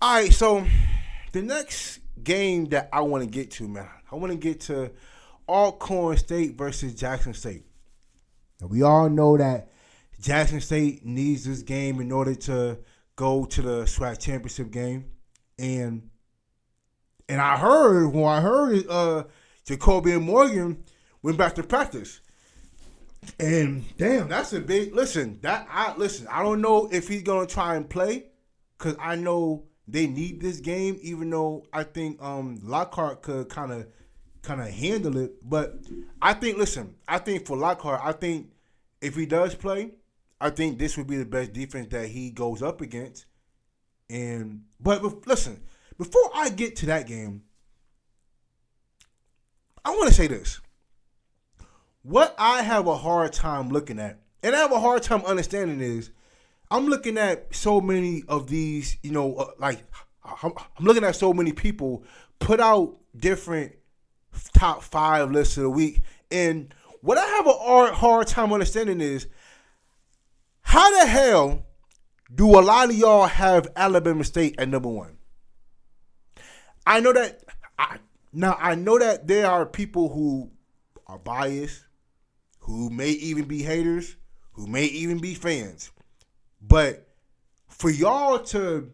All right, so the next game that I want to get to, man, I want to get to Alcorn State versus Jackson State. Now, we all know that Jackson State needs this game in order to go to the SWAC championship game, and I heard Jacoby and Morgan went back to practice. And damn, that's a big listen. I don't know if he's gonna try and play because I know they need this game. Even though I think Lockhart could kind of handle it, but I think for Lockhart, I think if he does play, I think this would be the best defense that he goes up against. But listen, before I get to that game, I want to say this. What I have a hard time looking at, and I have a hard time understanding is, I'm looking at so many of these, I'm looking at so many people put out different top 5 lists of the week. And what I have a hard time understanding is, how the hell do a lot of y'all have Alabama State at number 1? I know that there are people who are biased, who may even be haters, who may even be fans. But for y'all to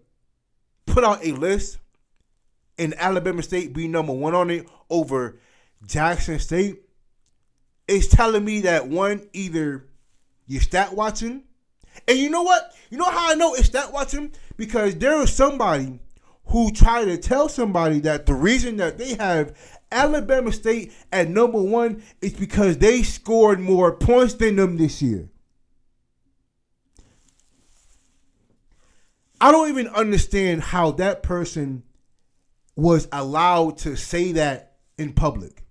put out a list and Alabama State be number 1 on it over Jackson State, it's telling me that one, either you're stat watching, and you know what? You know how I know it's stat watching? Because there was somebody who tried to tell somebody that the reason that they have Alabama State at number 1 is because they scored more points than them this year. I don't even understand how that person was allowed to say that in public.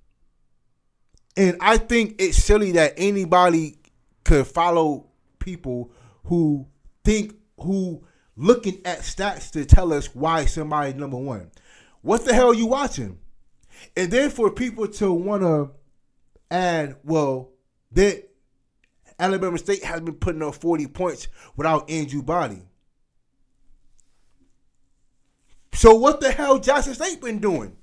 And I think it's silly that anybody could follow people who looking at stats to tell us why somebody's number 1. What the hell are you watching? And then for people to want to add, well, that Alabama State has been putting up 40 points without Andrew Body. So what the hell Jackson State been doing?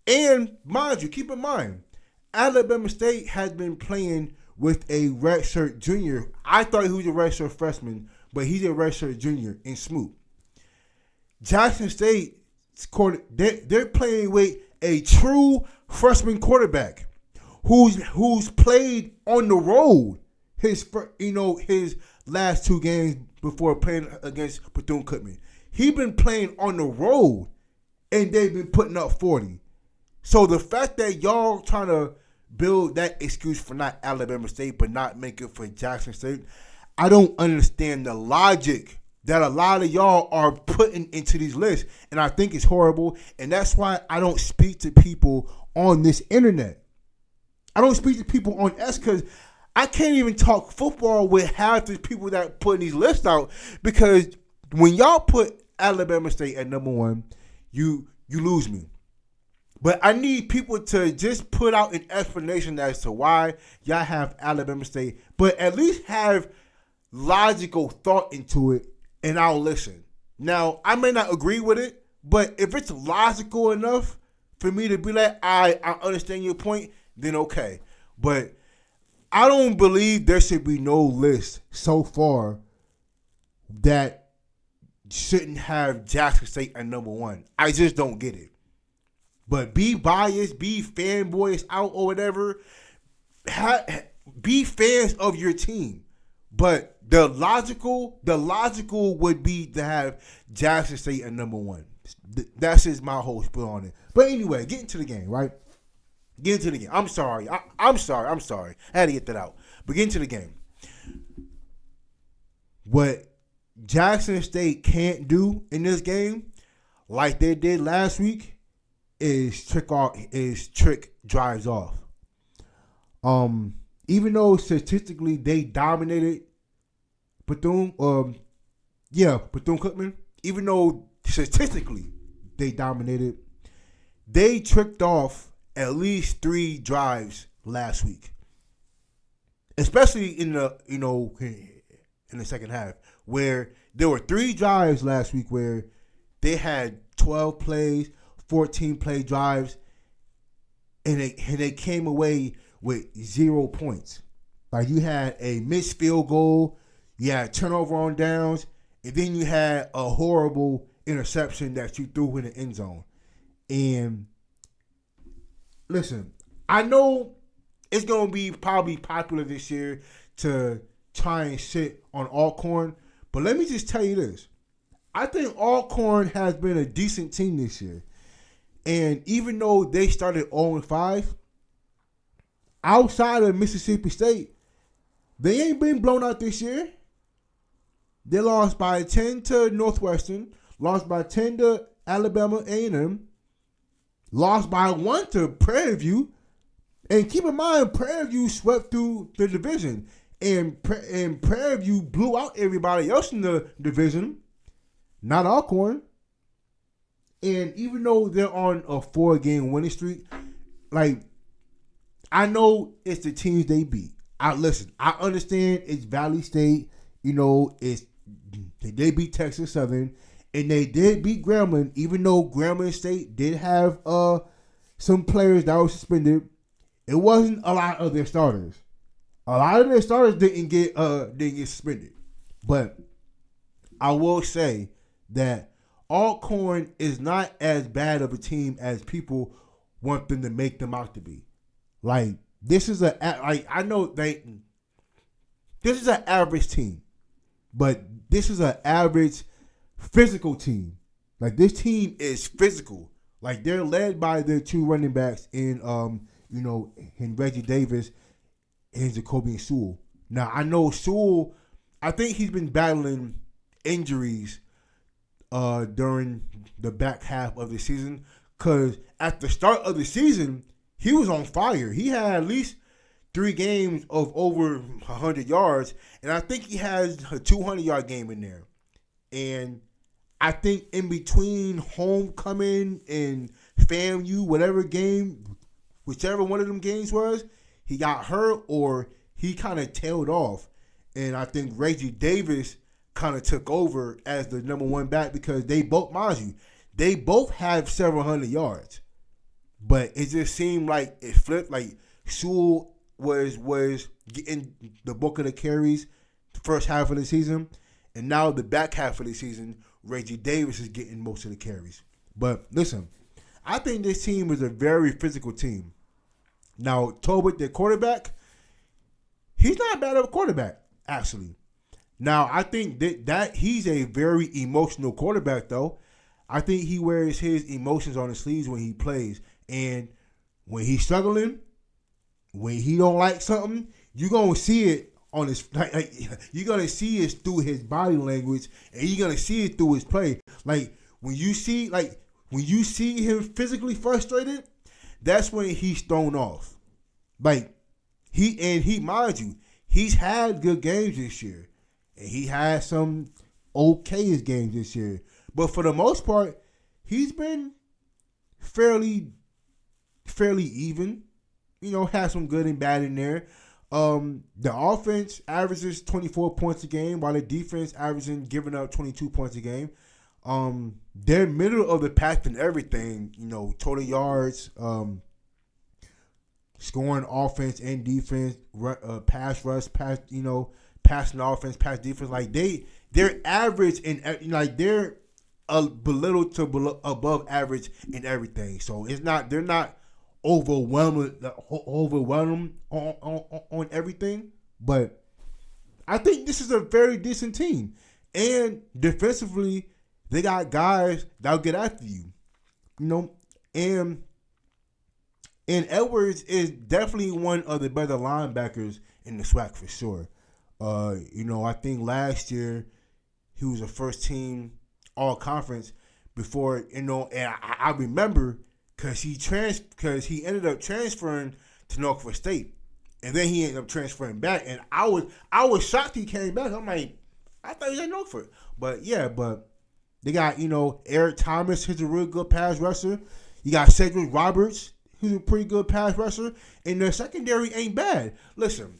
And mind you, keep in mind, Alabama State has been playing with a redshirt junior. I thought he was a redshirt freshman, but he's a redshirt junior in Smoot. Jackson State, they're playing with a true freshman quarterback who's played on the road his last 2 games before playing against Bethune-Cookman. He's been playing on the road, and they've been putting up 40. So the fact that y'all trying to build that excuse for not Alabama State but not make it for Jackson State, I don't understand the logic that a lot of y'all are putting into these lists, and I think it's horrible, and that's why I don't speak to people on this internet. I don't speak to people on S because I can't even talk football with half the people that put these lists out, because when y'all put Alabama State at number 1, you lose me. But I need people to just put out an explanation as to why y'all have Alabama State, but at least have logical thought into it, and I'll listen. Now, I may not agree with it, but if it's logical enough for me to be like, I understand your point, then okay. But I don't believe there should be no list so far that shouldn't have Jackson State at number 1. I just don't get it. But be biased, be fanboys out or whatever. Be fans of your team. But the logical would be to have Jackson State at number 1. That's just my whole spiel on it. But anyway, get into the game, right? Get into the game. I'm sorry. I'm sorry. I had to get that out. But get into the game. What Jackson State can't do in this game, like they did last week, is trick drives off. Even though statistically they dominated Bethune-Cookman, even though statistically they dominated, they tricked off at least 3 drives last week, especially in the second half, where There were 3 drives last week where they had 12 plays, 14 play drives, and they came away with 0 points. Like you had a missed field goal, you had turnover on downs, and then you had a horrible interception that you threw in the end zone. And listen, I know it's going to be probably popular this year to try and sit on Alcorn, but let me just tell you this. I think Alcorn has been a decent team this year. And even though they started 0-5, outside of Mississippi State, they ain't been blown out this year. They lost by 10 to Northwestern, lost by 10 to Alabama A&M, lost by 1 to Prairie View. And keep in mind, Prairie View swept through the division. And Prairie View blew out everybody else in the division, not Alcorn. And even though they're on a 4-game winning streak, like, I know it's the teams they beat. I understand it's Valley State, they beat Texas Southern, and they did beat Grambling, even though Grambling State did have some players that were suspended. It wasn't a lot of their starters. A lot of their starters didn't get suspended. But I will say that Alcorn is not as bad of a team as people want them to make them out to be. Like, this is this is an average team, but this is an average physical team. Like, this team is physical. Like, they're led by their 2 running backs in Reggie Davis and Jacoby Sewell. Now, I know Sewell, I think he's been battling injuries during the back half of the season, because at the start of the season, he was on fire. He had at least 3 games of over 100 yards, and I think he has a 200-yard game in there. And I think in between homecoming and FAMU, whichever one of them games was, he got hurt or he kind of tailed off. And I think Reggie Davis kind of took over as the number 1 back, because they both, mind you, they both have several hundred yards. But it just seemed like it flipped. Like, Sewell was getting the bulk of the carries the first half of the season, and now the back half of the season, Reggie Davis is getting most of the carries. But listen, I think this team is a very physical team. Now, Tobit, their quarterback, he's not bad of a quarterback, actually. Now, I think that he's a very emotional quarterback, though. I think he wears his emotions on his sleeves when he plays. And when he's struggling, when he don't like something, you're going to see it on his, you're going to see it through his body language, and you're going to see it through his play. Like, when you see him physically frustrated, that's when he's thrown off. Like, mind you, he's had good games this year. And he had some okay games this year. But for the most part, he's been fairly even. Had some good and bad in there. The offense averages 24 points a game, while the defense giving up 22 points a game. They're middle of the pack in everything. Total yards, scoring offense and defense, pass rush, passing offense, pass defense. Like, they're average they're a little to above average in everything. So they're not overwhelming on everything. But I think this is a very decent team. And defensively, they got guys that'll get after you. And Edwards is definitely one of the better linebackers in the SWAC for sure. I think last year he was a first team all conference before, and I remember because he ended up transferring to Norfolk State, and then he ended up transferring back, and I was shocked he came back. I'm like, I thought he was at Norfolk, but they got Eric Thomas, who's a real good pass rusher. You got Cedric Roberts, who's a pretty good pass rusher, and their secondary ain't bad. Listen,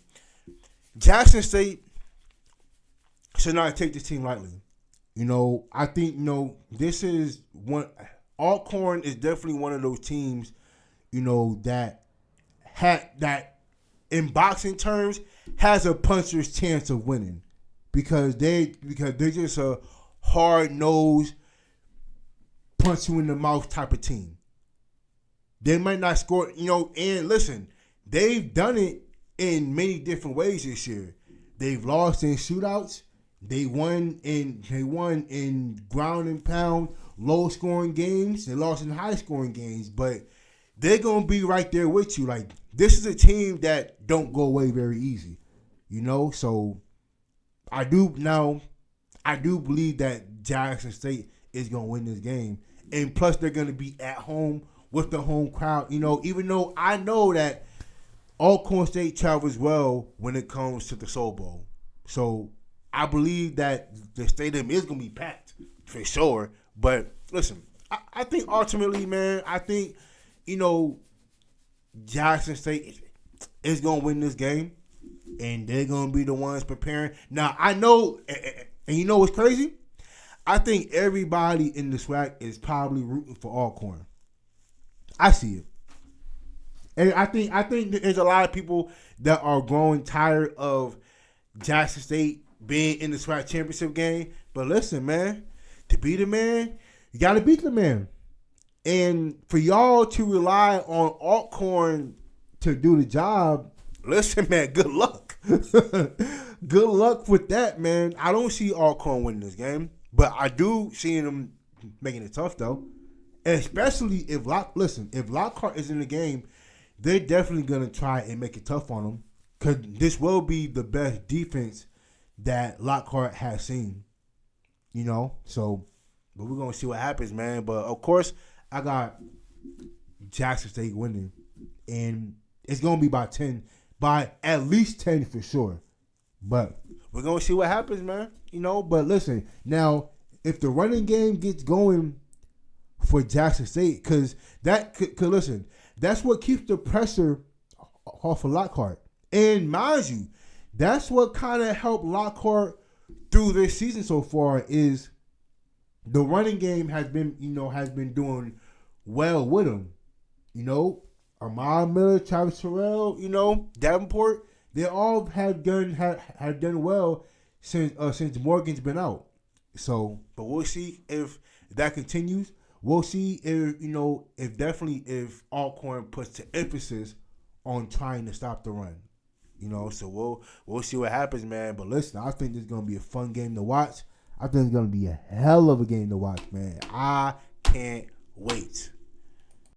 Jackson State should not take this team lightly. I think this is one. Alcorn is definitely one of those teams, that had that in boxing terms has a puncher's chance of winning because they're just a hard nosed punch you in the mouth type of team. They might not score, and listen, they've done it in many different ways this year. They've lost in shootouts. They won in ground and pound, low scoring games. They lost in high scoring games, but they're gonna be right there with you. Like this is a team that don't go away very easy, So I do believe that Jackson State is gonna win this game, and plus they're gonna be at home with the home crowd. Even though I know that Alcorn State travels well when it comes to the Soul Bowl, so I believe that the stadium is gonna be packed for sure. But listen, I think ultimately, man, Jackson State is gonna win this game, and they're gonna be the ones preparing. Now I know, and you know what's crazy? I think everybody in the SWAC is probably rooting for Alcorn. I see it. And I think there's a lot of people that are growing tired of Jackson State being in the SWAC championship game. But listen, man, to be the man, you got to beat the man. And for y'all to rely on Alcorn to do the job, listen, man, good luck. Good luck with that, man. I don't see Alcorn winning this game, but I do see them making it tough, though. Especially if Lockhart is in the game, they're definitely going to try and make it tough on them because this will be the best defense that Lockhart has seen, So, but we're going to see what happens, man. But, of course, I got Jackson State winning, and it's going to be by at least 10 for sure. But we're going to see what happens, man. But listen, now, if the running game gets going for Jackson State, because listen, that's what keeps the pressure off of Lockhart. And mind you, that's what kind of helped Lockhart through this season so far is the running game has been doing well with him. Armand Miller, Travis Terrell, Davenport, they all have done well since Morgan's been out. So, but we'll see if that continues. We'll see if Alcorn puts the emphasis on trying to stop the run. So we'll see what happens, man. But listen, I think this is gonna be a fun game to watch. I think it's gonna be a hell of a game to watch, man. I can't wait.